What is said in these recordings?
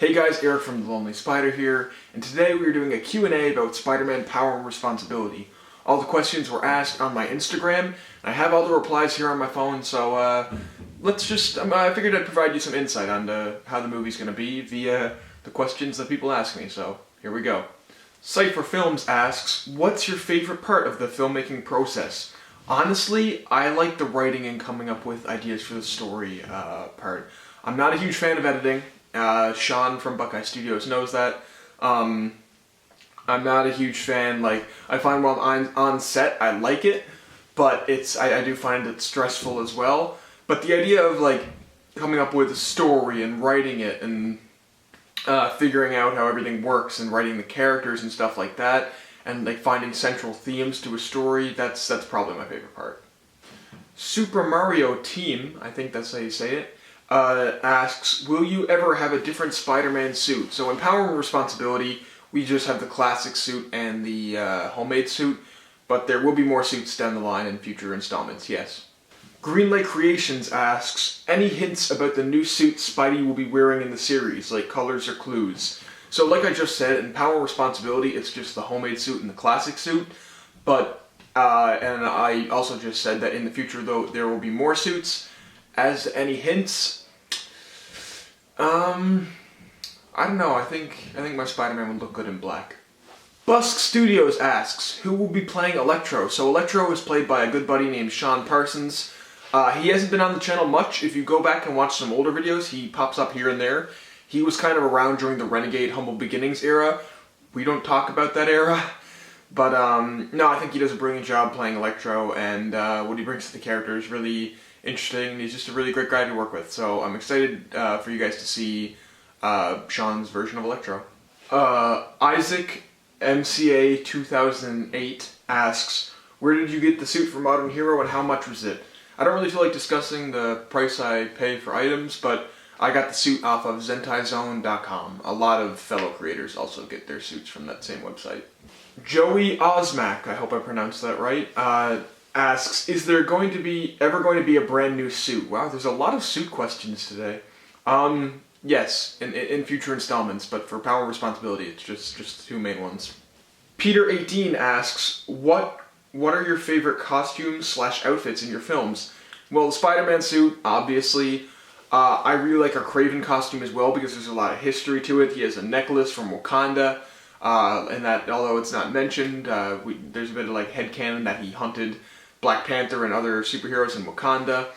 Hey guys, Eric from TheLonelySpider here, and today we are doing a Q&A about Spider-Man Power and Responsibility. All the questions were asked on my Instagram, and I have all the replies here on my phone, so I figured I'd provide you some insight on how the movie's going to be via the questions that people ask me, so here we go. Cypher Films asks, what's your favorite part of the filmmaking process? Honestly, I like the writing and coming up with ideas for the story part. I'm not a huge fan of editing. Sean from Buckeye Studios knows that. I'm not a huge fan. I find while I'm on set, I like it, but I do find it stressful as well. But the idea of coming up with a story and writing it and figuring out how everything works and writing the characters and stuff like that, and finding central themes to a story, that's probably my favorite part. Super Mario Team, I think that's how you say it, asks, will you ever have a different Spider-Man suit? So in Power and Responsibility, we just have the classic suit and the homemade suit, but there will be more suits down the line in future installments, yes. Greenlight Creations asks, any hints about the new suit Spidey will be wearing in the series, like colors or clues? So like I just said, in Power and Responsibility, it's just the homemade suit and the classic suit, but, and I also just said that in the future, though, there will be more suits. As to any hints, I don't know, I think my Spider-Man would look good in black. Busk Studios asks, who will be playing Electro? So Electro is played by a good buddy named Sean Parsons. He hasn't been on the channel much. If you go back and watch some older videos, he pops up here and there. He was kind of around during the Renegade Humble Beginnings era. We don't talk about that era. But, no, I think he does a brilliant job playing Electro, and what he brings to the character is really interesting. He's just a really great guy to work with, so I'm excited for you guys to see Sean's version of Electro. Isaac MCA 2008 asks, where did you get the suit for Modern Hero and how much was it? I don't really feel like discussing the price I pay for items, but I got the suit off of ZentaiZone.com. A lot of fellow creators also get their suits from that same website. Joey Osmac, I hope I pronounced that right, asks, is there ever going to be a brand new suit? Wow, there's a lot of suit questions today. Yes, in future installments, but for Power and Responsibility, it's just the two main ones. Peter18 asks, what are your favorite costumes / outfits in your films? Well, the Spider-Man suit, obviously. I really like our Kraven costume as well because there's a lot of history to it. He has a necklace from Wakanda, and that, although it's not mentioned, there's a bit of headcanon that he hunted Black Panther and other superheroes in Wakanda.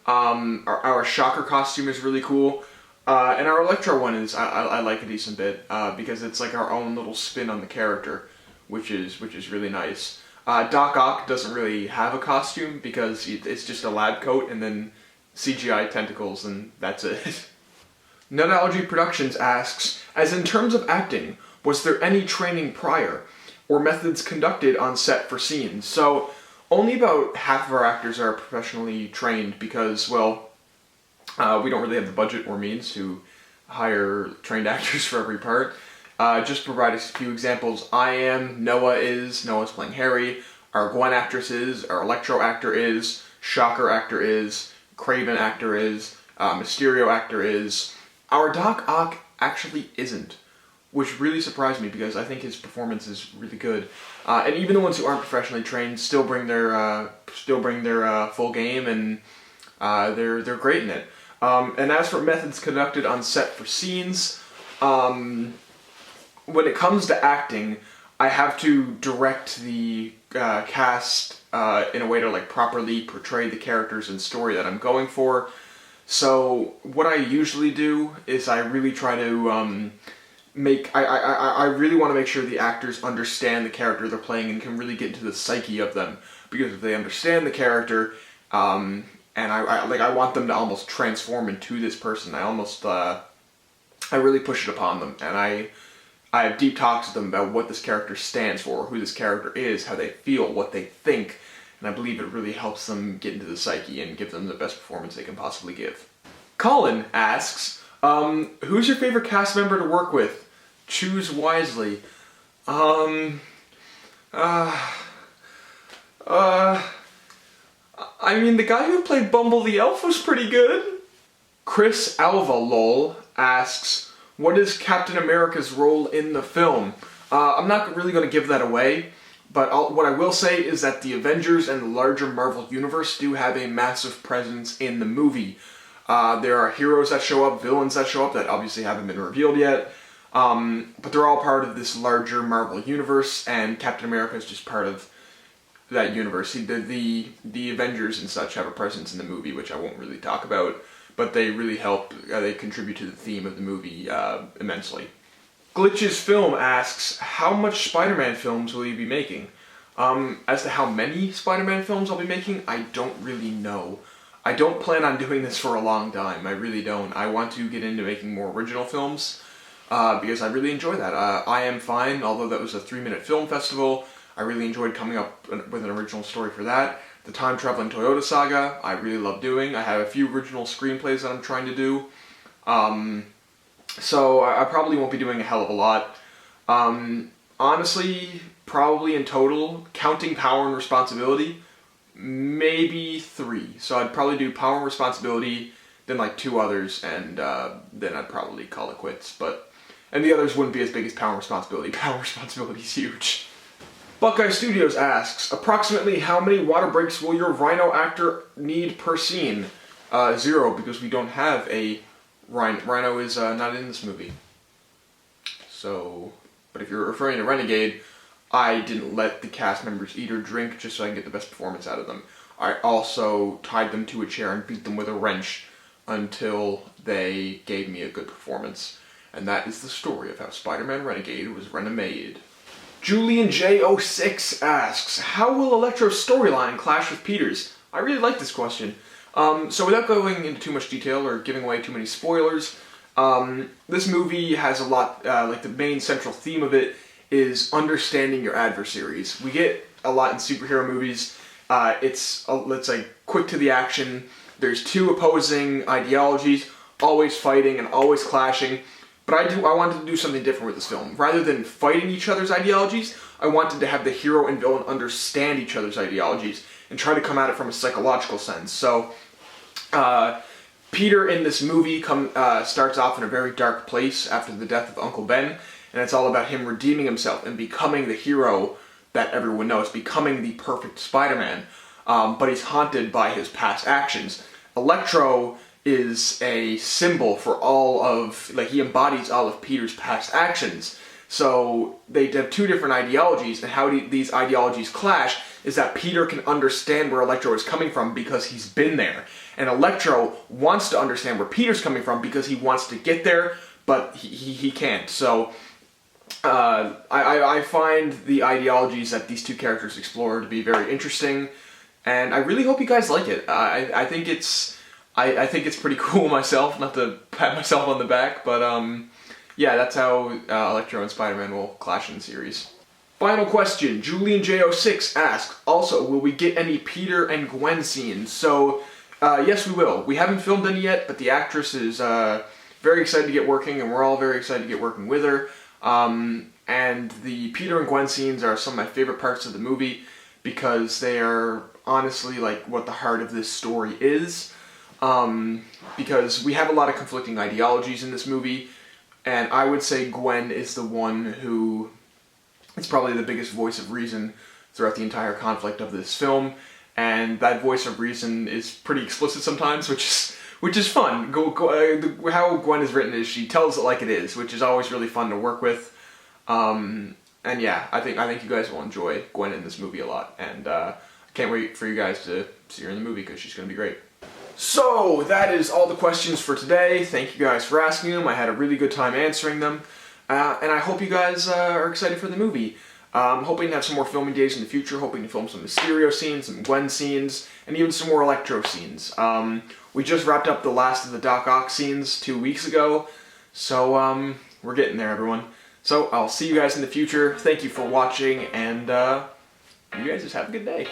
Our Shocker costume is really cool. And our Electro one is, I like a decent bit, because it's our own little spin on the character, which is really nice. Doc Ock doesn't really have a costume because it's just a lab coat and then CGI tentacles and that's it. Nutology Productions asks, as in terms of acting, was there any training prior or methods conducted on set for scenes? So only about half of our actors are professionally trained because, well, we don't really have the budget or means to hire trained actors for every part. Just to provide a few examples, Noah's playing Harry, our Gwen actress is, our Electro actor is, Shocker actor is, Kraven actor is, Mysterio actor is. Our Doc Ock actually isn't, which really surprised me because I think his performance is really good. And even the ones who aren't professionally trained still bring their full game, and they're great in it. And as for methods conducted on set for scenes, when it comes to acting, I have to direct the cast in a way to properly portray the characters and story that I'm going for. So what I usually do is I really try to I really want to make sure the actors understand the character they're playing and can really get into the psyche of them, because if they understand the character, and I want them to almost transform into this person. I really push it upon them, and I have deep talks with them about what this character stands for, who this character is, how they feel, what they think, and I believe it really helps them get into the psyche and give them the best performance they can possibly give. Colin asks, who's your favorite cast member to work with? Choose wisely. I mean, the guy who played Bumble the Elf was pretty good. Chris Alva lol asks, What is Captain America's role in the film? I'm not really going to give that away, but what I will say is that the Avengers and the larger Marvel Universe do have a massive presence in the movie. There are heroes that show up, villains that show up that obviously haven't been revealed yet, but they're all part of this larger Marvel Universe, and Captain America is just part of that universe. The Avengers and such have a presence in the movie, which I won't really talk about, but they really help, they contribute to the theme of the movie immensely. Glitch's Film asks, how much Spider-Man films will you be making? As to how many Spider-Man films I'll be making, I don't really know. I don't plan on doing this for a long time, I really don't. I want to get into making more original films, because I really enjoy that. I Am Fine, although that was a 3-minute film festival, I really enjoyed coming up with an original story for that. The Time Traveling Toyota Saga, I really love doing. I have a few original screenplays that I'm trying to do. So I probably won't be doing a hell of a lot. Honestly, probably in total, counting Power and Responsibility, maybe 3. So I'd probably do Power and Responsibility, then like 2 others, and then I'd probably call it quits. And the others wouldn't be as big as Power and Responsibility. Power and Responsibility is huge. Buckeye Studios asks, approximately how many water breaks will your Rhino actor need per scene? 0, because we don't have a Rhino. Rhino is not in this movie. So, but if you're referring to Renegade, I didn't let the cast members eat or drink just so I can get the best performance out of them. I also tied them to a chair and beat them with a wrench until they gave me a good performance. And that is the story of how Spider-Man Renegade was renomade. Julian J06 asks, how will Electro's storyline clash with Peter's? I really like this question. So without going into too much detail or giving away too many spoilers, this movie has a lot, like the main central theme of it is understanding your adversaries. We get a lot in superhero movies. It's let's say quick to the action. There's 2 opposing ideologies, always fighting and always clashing. But I wanted to do something different with this film. Rather than fighting each other's ideologies, I wanted to have the hero and villain understand each other's ideologies and try to come at it from a psychological sense. So, Peter in this movie starts off in a very dark place after the death of Uncle Ben, and it's all about him redeeming himself and becoming the hero that everyone knows, becoming the perfect Spider-Man. But he's haunted by his past actions. Electro is a symbol for all of, like, he embodies all of Peter's past actions. So they have 2 different ideologies, and how these ideologies clash is that Peter can understand where Electro is coming from because he's been there. And Electro wants to understand where Peter's coming from because he wants to get there, but he can't. So I find the ideologies that these 2 characters explore to be very interesting, and I really hope you guys like it. I think it's pretty cool myself, not to pat myself on the back, but yeah, that's how Electro and Spider-Man will clash in the series. Final question, Julian J06 asks, also, will we get any Peter and Gwen scenes? So, yes we will. We haven't filmed any yet, but the actress is very excited to get working, and we're all very excited to get working with her. And the Peter and Gwen scenes are some of my favorite parts of the movie, because they are honestly like what the heart of this story is. Because we have a lot of conflicting ideologies in this movie, and I would say Gwen is the one who is probably the biggest voice of reason throughout the entire conflict of this film, and that voice of reason is pretty explicit sometimes, which is fun. How Gwen is written is she tells it like it is, which is always really fun to work with. And yeah, I think you guys will enjoy Gwen in this movie a lot, and I can't wait for you guys to see her in the movie because she's going to be great. So, that is all the questions for today. Thank you guys for asking them. I had a really good time answering them. And I hope you guys are excited for the movie. I'm hoping to have some more filming days in the future, hoping to film some Mysterio scenes, some Gwen scenes, and even some more Electro scenes. We just wrapped up the last of the Doc Ock scenes 2 weeks ago, so we're getting there, everyone. So, I'll see you guys in the future. Thank you for watching, and you guys just have a good day.